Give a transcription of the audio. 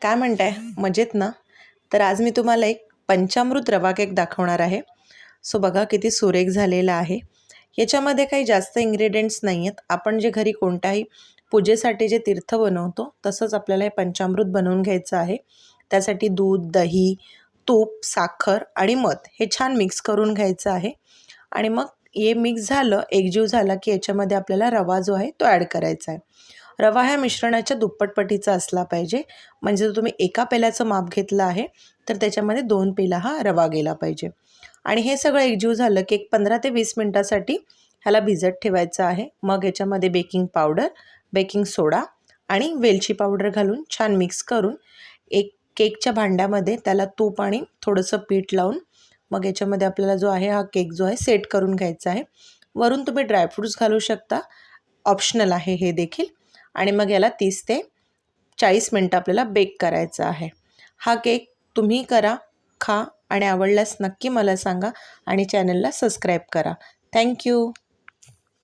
काय म्हणताय, मजेत ना? तर आज मी तुम्हाला एक पंचामृत रवा केक दाखवणार आहे. सो बघा किती सुरेख झालेला आहे. याच्यामध्ये काही जास्त इन्ग्रेडियंट्स नाही आहेत. आपण जे घरी कोणत्याही पूजेसाठी जे तीर्थ बनवतो तसंच आपल्याला हे पंचामृत बनवून घ्यायचं आहे. त्यासाठी दूध, दही, तूप, साखर आणि मध हे छान मिक्स करून घ्यायचं आहे. आणि मग हे मिक्स झालं, एकजीव झाला की याच्यामध्ये आपल्याला रवा जो आहे तो ॲड करायचा आहे. रवा ह्या मिश्रणाच्या दुप्पट पटीचा असला पाहिजे. म्हणजे जर तुम्ही एका पेल्याचं माप घेतलं आहे तर त्याच्यामध्ये 2 पेला हा रवा गेला पाहिजे. आणि हे सगळं एकजीव झालं की एक 15 ते 20 मिनटासाठी ह्याला भिजत ठेवायचं आहे. मग याच्यामध्ये बेकिंग पावडर, बेकिंग सोडा आणि वेलची पावडर घालून छान मिक्स करून एक केकच्या भांड्यामध्ये त्याला तूप आणि थोडंसं पीठ लावून मग याच्यामध्ये आपल्याला जो आहे हा केक जो आहे सेट करून घ्यायचा आहे. वरून तुम्ही ड्रायफ्रूट्स घालू शकता, ऑप्शनल आहे हे देखील. आणि मग याला 30 ते 40 मिनटं आपल्याला बेक करायचा आहे. हा केक तुम्ही करा, खा आणि आवडल्यास नक्की मला सांगा आणि चॅनलला सबस्क्राईब करा. थँक्यू.